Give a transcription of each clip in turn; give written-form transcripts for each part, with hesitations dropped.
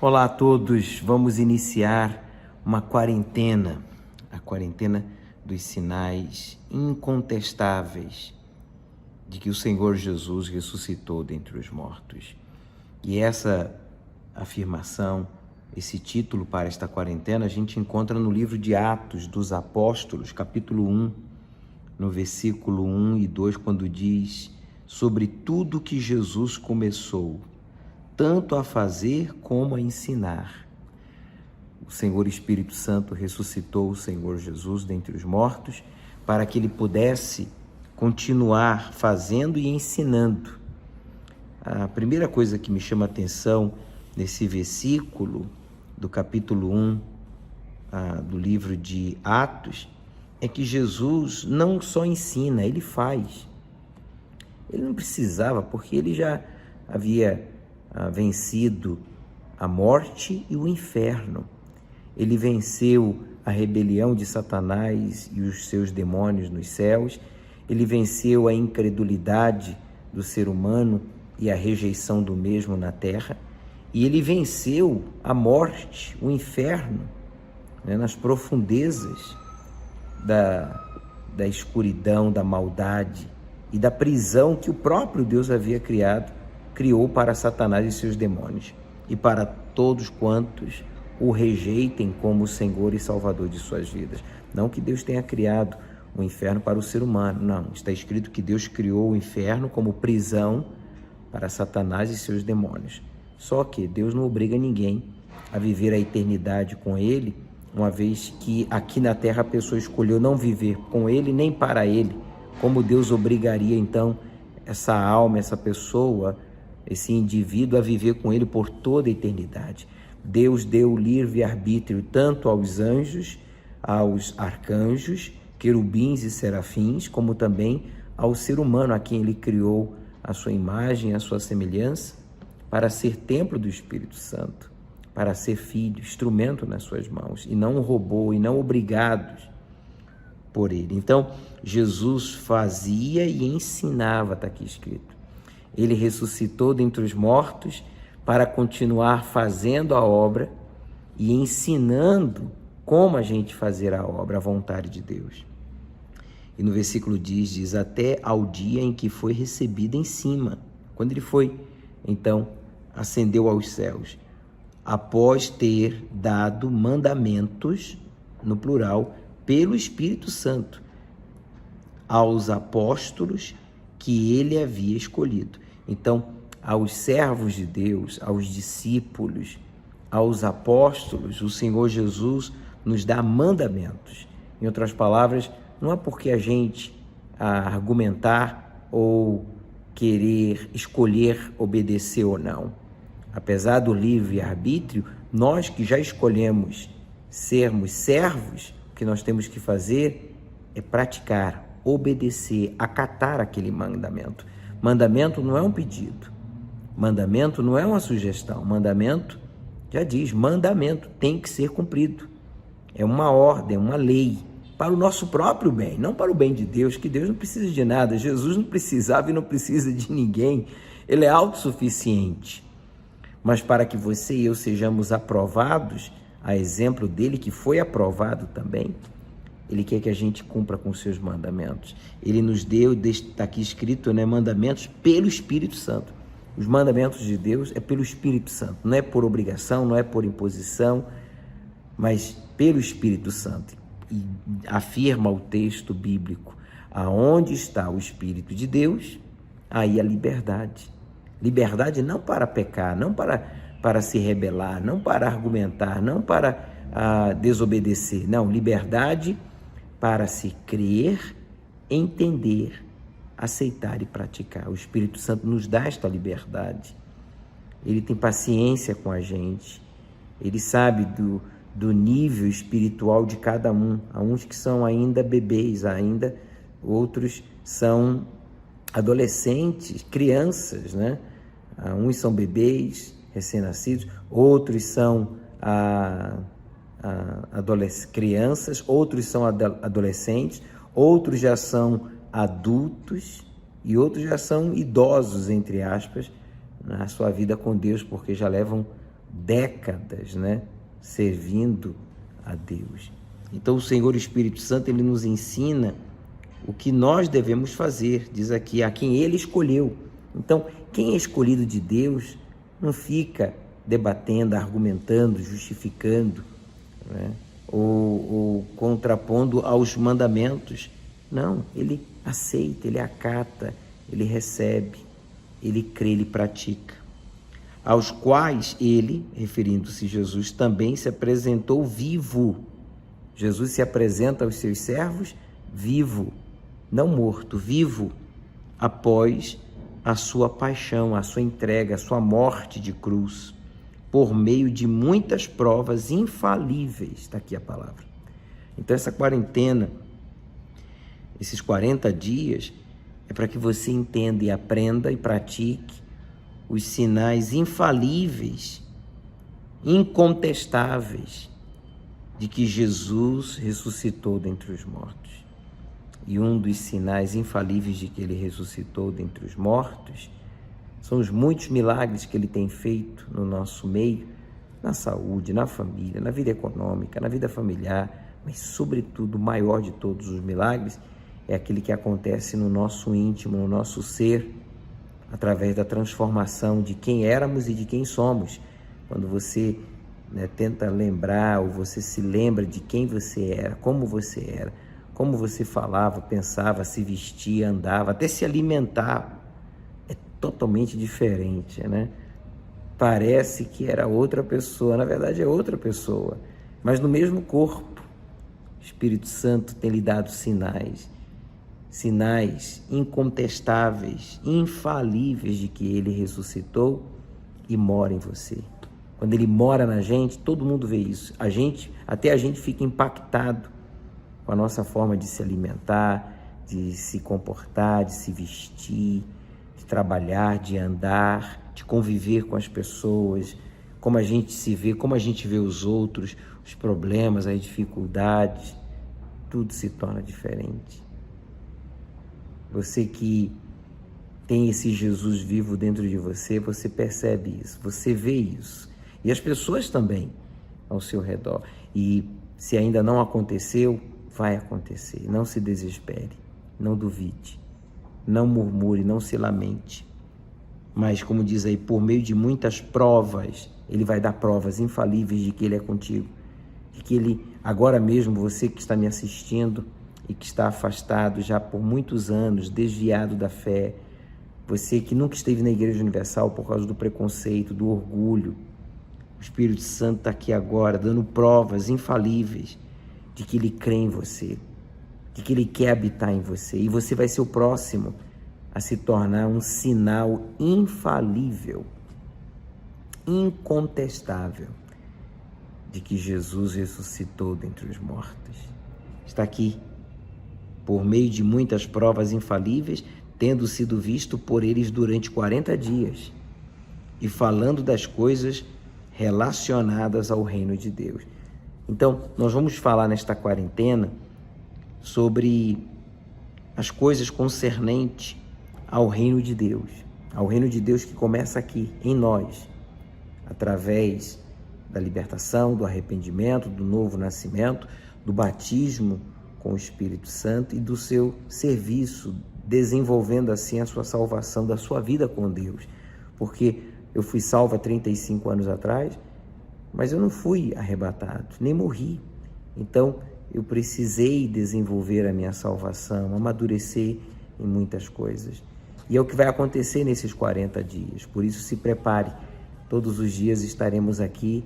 Olá a todos, vamos iniciar uma quarentena, a quarentena dos sinais incontestáveis de que o Senhor Jesus ressuscitou dentre os mortos. E essa afirmação, esse título para esta quarentena, a gente encontra no livro de Atos dos Apóstolos, capítulo 1, no versículo 1 e 2, quando diz sobre tudo que Jesus começou, tanto a fazer como a ensinar. O Senhor Espírito Santo ressuscitou o Senhor Jesus dentre os mortos para que ele pudesse continuar fazendo e ensinando. A primeira coisa que me chama a atenção nesse versículo do capítulo 1 do livro de Atos é que Jesus não só ensina, ele faz. Ele não precisava, porque ele já havia vencido a morte e o inferno. Ele venceu a rebelião de Satanás e os seus demônios nos céus. Ele venceu a incredulidade do ser humano e a rejeição do mesmo na terra. E ele venceu a morte, o inferno, nas profundezas da escuridão, da maldade e da prisão que o próprio Deus criou para Satanás e seus demônios, e para todos quantos o rejeitem como Senhor e Salvador de suas vidas. Não que Deus tenha criado o inferno para o ser humano, não. Está escrito que Deus criou o inferno como prisão para Satanás e seus demônios. Só que Deus não obriga ninguém a viver a eternidade com ele, uma vez que aqui na terra a pessoa escolheu não viver com ele nem para ele. Como Deus obrigaria então essa alma, essa pessoa, esse indivíduo a viver com ele por toda a eternidade? Deus deu livre-arbítrio tanto aos anjos, aos arcanjos, querubins e serafins, como também ao ser humano, a quem ele criou a sua imagem, a sua semelhança, para ser templo do Espírito Santo, para ser filho, instrumento nas suas mãos, e não um robô, e não obrigados por ele. Então, Jesus fazia e ensinava, está aqui escrito. Ele ressuscitou dentre os mortos para continuar fazendo a obra e ensinando como a gente fazer a obra, a vontade de Deus. E no versículo diz até ao dia em que foi recebido em cima. Quando ele foi, então, ascendeu aos céus, após ter dado mandamentos, no plural, pelo Espírito Santo, aos apóstolos que ele havia escolhido. Então, aos servos de Deus, aos discípulos, aos apóstolos, o Senhor Jesus nos dá mandamentos. Em outras palavras, não é porque a gente argumentar ou querer escolher obedecer ou não. Apesar do livre-arbítrio, nós que já escolhemos sermos servos, o que nós temos que fazer é praticar, obedecer, acatar aquele mandamento. Mandamento não é um pedido. Mandamento não é uma sugestão. Mandamento, já diz, mandamento tem que ser cumprido. É uma ordem, uma lei, para o nosso próprio bem, não para o bem de Deus, que Deus não precisa de nada. Jesus não precisava e não precisa de ninguém. Ele é autossuficiente. Mas para que você e eu sejamos aprovados, a exemplo dele, que foi aprovado também, ele quer que a gente cumpra com os seus mandamentos. Ele nos deu, está aqui escrito, mandamentos pelo Espírito Santo. Os mandamentos de Deus é pelo Espírito Santo, não é por obrigação, não é por imposição, mas pelo Espírito Santo. E afirma o texto bíblico, aonde está o Espírito de Deus, aí a liberdade. Liberdade não para pecar, não para se rebelar, não para argumentar, não para desobedecer. Não, liberdade para se crer, entender, aceitar e praticar. O Espírito Santo nos dá esta liberdade. Ele tem paciência com a gente. Ele sabe do nível espiritual de cada um. Há uns que são ainda bebês, outros são adolescentes, crianças, né? Uns são bebês, recém-nascidos, outros são crianças, outros são adolescentes, outros já são adultos e outros já são idosos, entre aspas, na sua vida com Deus, porque já levam décadas, né, servindo a Deus. Então o Senhor Espírito Santo, ele nos ensina o que nós devemos fazer, diz aqui, a quem ele escolheu. Então, quem é escolhido de Deus não fica debatendo, argumentando, justificando, né, ou contrapondo aos mandamentos. Não, ele aceita, ele acata, ele recebe, ele crê, ele pratica. Aos quais ele, referindo-se a Jesus, também se apresentou vivo. Jesus se apresenta aos seus servos vivo, não morto, vivo, após a sua paixão, a sua entrega, a sua morte de cruz, por meio de muitas provas infalíveis. Está aqui a palavra. Então essa quarentena, esses 40 dias, é para que você entenda e aprenda e pratique os sinais infalíveis, incontestáveis, de que Jesus ressuscitou dentre os mortos. E um dos sinais infalíveis de que ele ressuscitou dentre os mortos são os muitos milagres que ele tem feito no nosso meio, na saúde, na família, na vida econômica, na vida familiar, mas sobretudo o maior de todos os milagres é aquele que acontece no nosso íntimo, no nosso ser, através da transformação de quem éramos e de quem somos. Quando você, né, tenta lembrar, ou você se lembra de quem você era, como você falava, pensava, se vestia, andava, até se alimentar, é totalmente diferente, né? Parece que era outra pessoa, na verdade é outra pessoa, mas no mesmo corpo. O Espírito Santo tem lhe dado sinais incontestáveis, infalíveis de que ele ressuscitou e mora em você. Quando ele mora na gente, todo mundo vê isso. Até a gente fica impactado com a nossa forma de se alimentar, de se comportar, de se vestir, de trabalhar, de andar, de conviver com as pessoas, como a gente se vê, como a gente vê os outros, os problemas, as dificuldades, tudo se torna diferente. Você que tem esse Jesus vivo dentro de você, você percebe isso, você vê isso. E as pessoas também ao seu redor. E se ainda não aconteceu, vai acontecer. Não se desespere, não duvide, não murmure, não se lamente. Mas, como diz aí, por meio de muitas provas, ele vai dar provas infalíveis de que ele é contigo. De que ele, agora mesmo, você que está me assistindo e que está afastado já por muitos anos, desviado da fé, você que nunca esteve na Igreja Universal por causa do preconceito, do orgulho, o Espírito Santo está aqui agora dando provas infalíveis de que ele crê em você, de que ele quer habitar em você, e você vai ser o próximo a se tornar um sinal infalível, incontestável, de que Jesus ressuscitou dentre os mortos. Está aqui, por meio de muitas provas infalíveis, tendo sido visto por eles durante 40 dias, e falando das coisas relacionadas ao reino de Deus. Então, nós vamos falar nesta quarentena sobre as coisas concernentes ao reino de Deus que começa aqui, em nós, através da libertação, do arrependimento, do novo nascimento, do batismo com o Espírito Santo e do seu serviço, desenvolvendo assim a sua salvação, da sua vida com Deus. Porque eu fui salvo há 35 anos atrás, mas eu não fui arrebatado, nem morri. Então, eu precisei desenvolver a minha salvação, amadurecer em muitas coisas. E é o que vai acontecer nesses 40 dias. Por isso, se prepare. Todos os dias estaremos aqui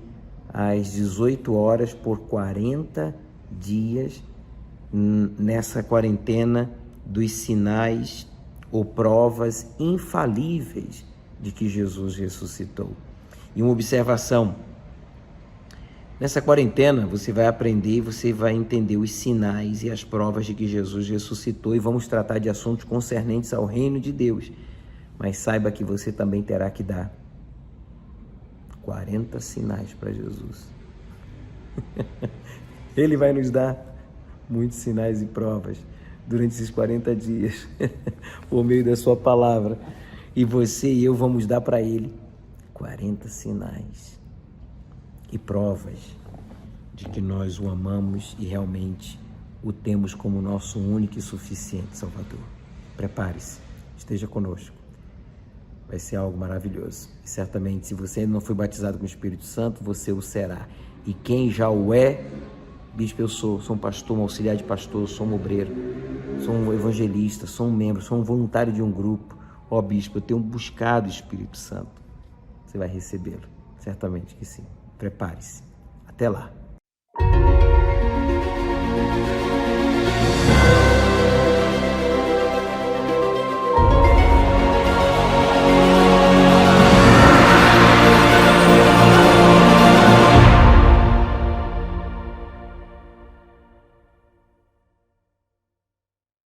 às 18 horas por 40 dias nessa quarentena dos sinais ou provas infalíveis de que Jesus ressuscitou. E uma observação: nessa quarentena você vai aprender, você vai entender os sinais e as provas de que Jesus ressuscitou, e vamos tratar de assuntos concernentes ao reino de Deus. Mas saiba que você também terá que dar 40 sinais para Jesus. Ele vai nos dar muitos sinais e provas durante esses 40 dias, por meio da sua palavra. E você e eu vamos dar para ele 40 sinais e provas de que nós o amamos e realmente o temos como nosso único e suficiente Salvador. Prepare-se, esteja conosco. Vai ser algo maravilhoso. E certamente, se você ainda não foi batizado com o Espírito Santo, você o será. E quem já o é, bispo, eu sou um pastor, um auxiliar de pastor, sou um obreiro, sou um evangelista, sou um membro, sou um voluntário de um grupo. Ó bispo, eu tenho buscado o Espírito Santo. Você vai recebê-lo, certamente que sim. Prepare-se. Até lá.